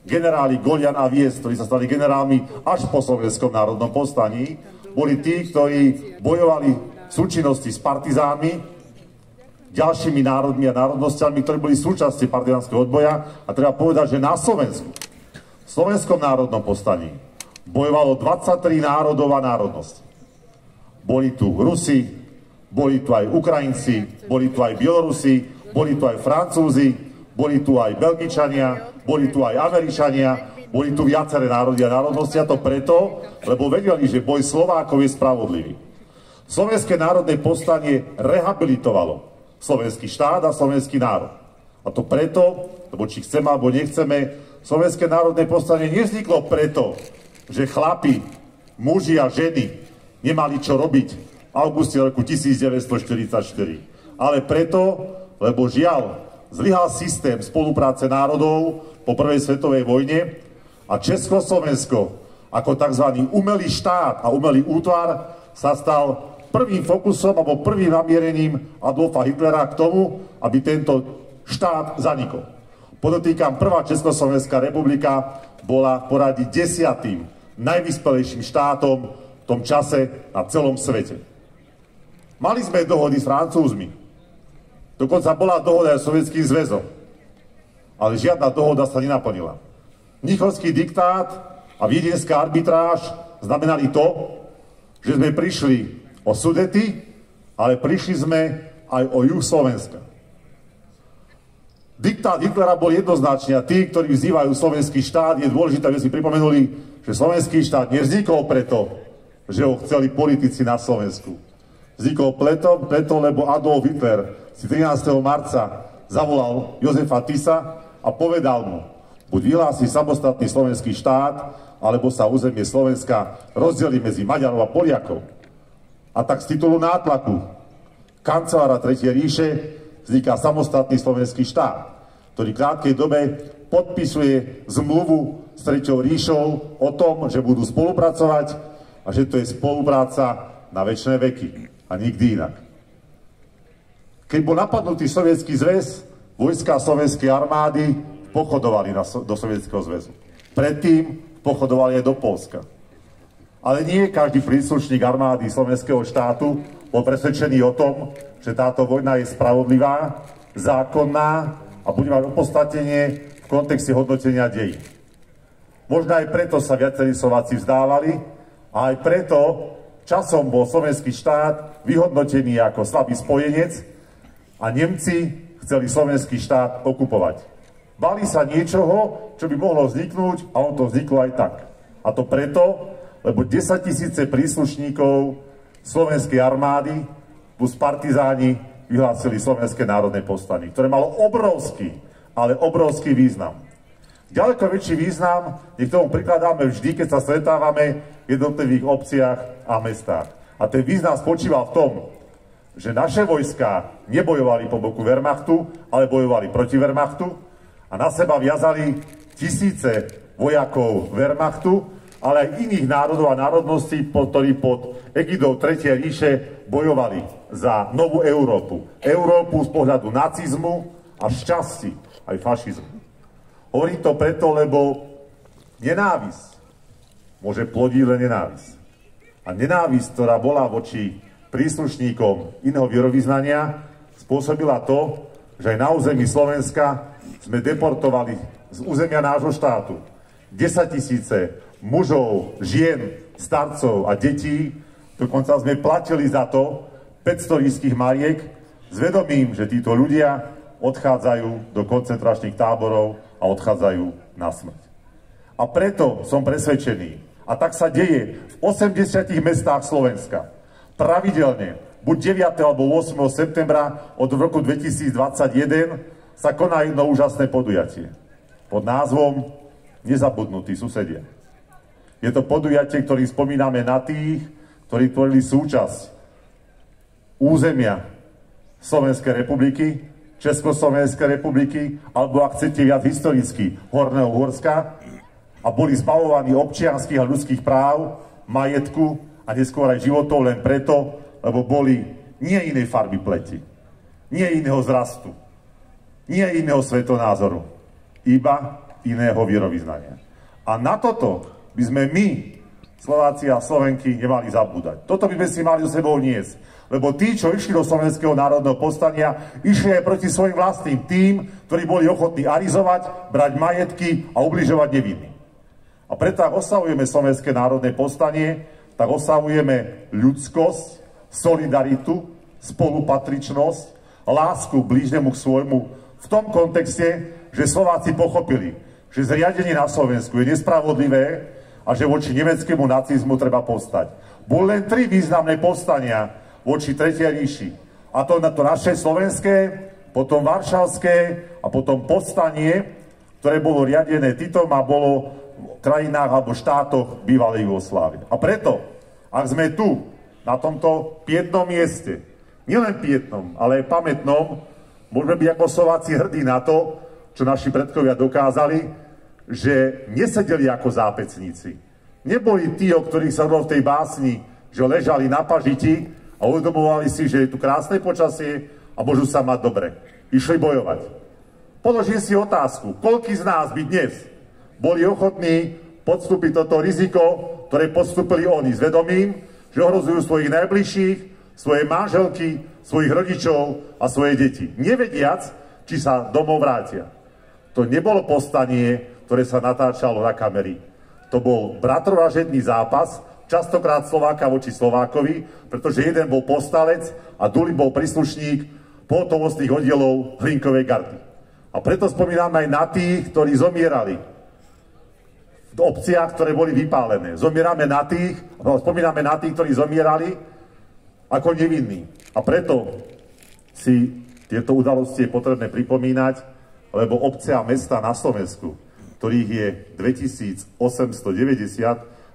generáli Golian a Viest, ktorí sa stali generálmi až po Slovenskom národnom povstaní, boli tí, ktorí bojovali v súčinnosti s partizánmi, ďalšími národmi a národnosťami, ktorí boli súčasťou partizánskeho odboja. A treba povedať, že na Slovensku, v Slovenskom národnom povstaní, bojovalo 23 národov a národností. Boli tu Rusi, boli tu aj Ukrajinci, boli tu aj Bielorusi, boli tu aj Francúzi, boli tu aj Belgičania, boli tu aj Američania, boli tu viaceré národy a národnosti, a to preto, lebo vedeli, že boj Slovákov je spravodlivý. Slovenské národné povstanie rehabilitovalo slovenský štát a slovenský národ. A to preto, lebo či chceme alebo nechceme, Slovenské národné povstanie nevzniklo preto, že chlapi, muži a ženy nemali čo robiť v auguste roku 1944. Ale preto, lebo žiaľ, zlyhal systém spolupráce národov po prvej svetovej vojne a Československo ako tzv. Umelý štát a umelý útvar sa stal prvým fokusom alebo prvým namierením Adolfa Hitlera k tomu, aby tento štát zanikol. Podotýkam, prvá Československá republika bola v poradí 10. najvyspelejším štátom v tom čase na celom svete. Mali sme dohody s Francúzmi. Dokonca bola dohoda aj s Sovietským zväzom. Ale žiadna dohoda sa nenaplnila. Mnichovský diktát a viedenská arbitráž znamenali to, že sme prišli o Sudety, ale prišli sme aj o juh Slovenska. Diktát Hitlera bol jednoznačný a tí, ktorí vzývajú slovenský štát, je dôležité, aby si pripomenuli, že slovenský štát nevznikol preto, že ho chceli politici na Slovensku. Vznikol preto, lebo Adolf Hitler si 13. marca zavolal Jozefa Tisa a povedal mu, buď vyhlási samostatný slovenský štát, alebo sa územie Slovenska rozdelí medzi Maďarov a Poliakov. A tak z titulu nátlaku kancelára Tretej ríše vzniká samostatný slovenský štát, ktorý v krátkej dobe podpisuje zmluvu s Treťou ríšou o tom, že budú spolupracovať a že to je spolupráca na večné veky a nikdy inak. Keď bol napadnutý Sovietsky zväz, vojská slovenskej armády pochodovali do Sovietskeho zväzu. Predtým pochodovali aj do Poľska. Ale nie každý príslušník armády slovenského štátu bol presvedčený o tom, že táto vojna je spravodlivá, zákonná a bude mať opodstatnenie v kontexte hodnotenia dejín. Možno aj preto sa viacerí Slováci vzdávali a aj preto časom bol slovenský štát vyhodnotený ako slabý spojenec a Nemci chceli slovenský štát okupovať. Bali sa niečoho, čo by mohlo vzniknúť, a on to vzniklo aj tak. A to preto, lebo 10 000 príslušníkov slovenskej armády plus partizáni vyhlásili Slovenské národné povstanie, ktoré malo obrovský, ale obrovský význam. Ďaleko väčší význam k tomu prikladáme vždy, keď sa stretávame v jednotlivých obciach a mestách. A ten význam spočíval v tom, že naše vojská nebojovali po boku Wehrmachtu, ale bojovali proti Wehrmachtu a na seba viazali tisíce vojakov Wehrmachtu, ale aj iných národov a národností, ktorí pod egidou Tretej ríše bojovali za novú Európu. Európu z pohľadu nacizmu a šťastí aj fašizmu. Hovorím to preto, lebo nenávisť môže plodiť len nenávisť. A nenávisť, ktorá bola voči príslušníkom iného vierovyznania, spôsobila to, že aj na území Slovenska sme deportovali z územia nášho štátu 10 000 mužov, žien, starcov a detí. Dokonca sme platili za to 500 ríšskych mariek s vedomím, že títo ľudia odchádzajú do koncentračných táborov a odchádzajú na smrť. A preto som presvedčený, a tak sa deje v 80 mestách Slovenska, pravidelne, buď 9. alebo 8. septembra od roku 2021 sa koná jedno úžasné podujatie pod názvom Nezabudnutí susedia. Je to podujatie, ktoré spomíname na tých, ktorí tvorili súčasť územia Slovenskej republiky, Československej republiky, alebo ak chcete viac historicky, Horného Uhorska, a boli zbavovaní občianskych a ľudských práv, majetku a neskôr aj životov len preto, lebo boli nie inej farby pleti, nie iného zrastu, nie iného svetonázoru, iba iného vierovyznania. A na toto by sme my, Slováci a Slovenky, nemali zabúdať. Toto by sme si mali so sebou niesť. Lebo tí, čo išli do Slovenského národného povstania, išli aj proti svojim vlastným tým, ktorí boli ochotní arizovať, brať majetky a ubližovať nevinným. A preto, ak oslavujeme Slovenské národné povstanie, tak oslavujeme ľudskosť, solidaritu, spolupatričnosť, lásku blížnemu k svojmu v tom kontexte, že Slováci pochopili, že zriadenie na Slovensku je nespravodlivé a že voči nemeckému nacizmu treba povstať. Boli len 3 významné povstania voči Tretej ríši. A to na to naše slovenské, potom varšavské a potom povstanie, ktoré bolo riadené Titom a bolo v krajinách alebo štátoch bývalej Jugoslávie. A preto, ak sme tu, na tomto pietnom mieste, nielen pietnom, ale aj pamätnom, môžeme byť ako Slováci hrdí na to, čo naši predkovia dokázali, že nesedeli ako zápecníci. Neboli tí, o ktorých sa hovorilo v tej básni, že ležali na pažiti a uvedomovali si, že je tu krásne počasie a môžu sa mať dobre. Išli bojovať. Položím si otázku, koľký z nás by dnes boli ochotní podstúpiť toto riziko, ktoré podstúpili oni s vedomím, že ohrozujú svojich najbližších, svoje manželky, svojich rodičov a svoje deti. Nevediac, či sa domov vrátia. To nebolo povstanie, ktoré sa natáčalo na kamery. To bol bratrovažedný zápas, častokrát Slováka voči Slovákovi, pretože jeden bol povstalec a druhý bol príslušník pohotovostných oddielov Hlinkovej gardy. A preto spomíname aj na tých, ktorí zomierali v obciach, ktoré boli vypálené. Spomíname na tých, ktorí zomierali ako nevinní. A preto si tieto udalosti je potrebné pripomínať, lebo obce a mesta na Slovensku, ktorých je 2890,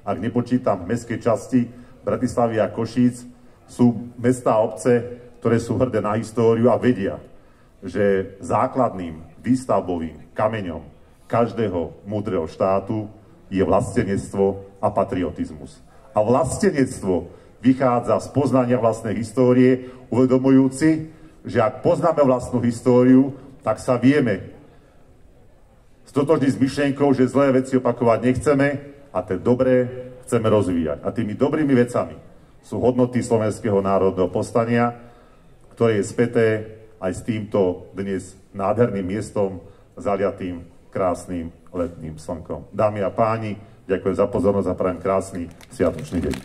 ak nepočítam mestskej časti Bratislavy a Košíc, sú mestá a obce, ktoré sú hrdé na históriu a vedia, že základným výstavbovým kameňom každého múdreho štátu je vlastenectvo a patriotizmus. A vlastenectvo vychádza z poznania vlastnej histórie, uvedomujúci, že ak poznáme vlastnú históriu, tak sa vieme stotožniť s myšlienkou, že zlé veci opakovať nechceme a tie dobré chceme rozvíjať. A tými dobrými vecami sú hodnoty Slovenského národného povstania, ktoré je späté aj s týmto dnes nádherným miestom zaliatým krásnym letným slnkom. Dámy a páni, ďakujem za pozornosť a prajem krásny sviatočný deň.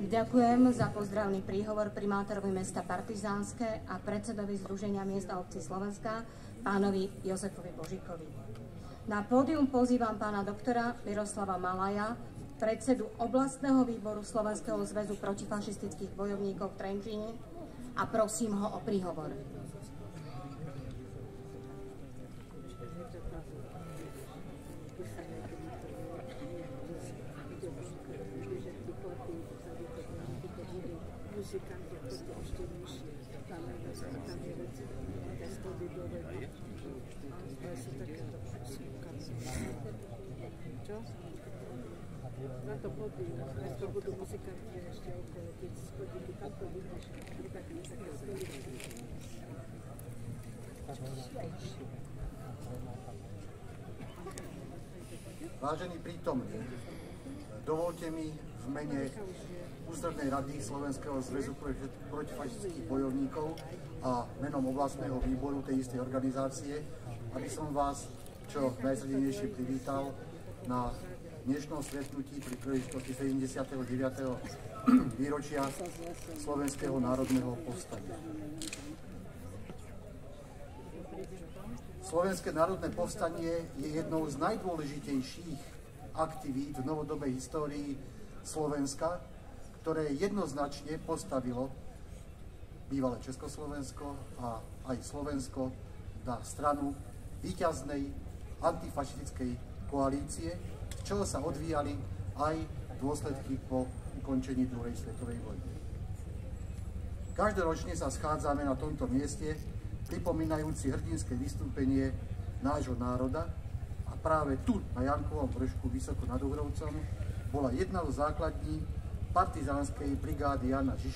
Ďakujem za pozdravný príhovor primátorovi mesta Partizánske a predsedovi Združenia miest a obcí Slovenska, pánovi Jozefovi Božíkovi. Na pódium pozývam pána doktora Miroslava Malaja, predsedu oblastného výboru Slovenského zväzu protifašistických bojovníkov v Trenčíne a prosím ho o príhovor. Na to podíl, to budú muzikanti ešte okolo, keď schodíky, tam to vidíš, je také stoličky. Vážení prítomní, dovolte mi v mene Ústrednej rady Slovenského zväzu protifašistických bojovníkov a menom oblastného výboru tej istej organizácie, aby som vás čo najsrdečnejšie privítal na dnešnom stretnutí pri príležitosti 79. výročia Slovenského národného povstania. Slovenské národné povstanie je jednou z najdôležitejších aktivít v novodobej histórii Slovenska, ktoré jednoznačne postavilo bývalé Československo a aj Slovensko na stranu víťaznej antifašistickej koalície, z čoho sa odvíjali aj dôsledky po ukončení druhej svetovej vojny. Každoročne sa schádzame na tomto mieste, pripomínajúci hrdinské vystúpenie nášho národa a práve tu, na Jankovom vršku vysoko nad Uhrovcom, bola jedna zo základní partizánskej brigády Jana Žižka.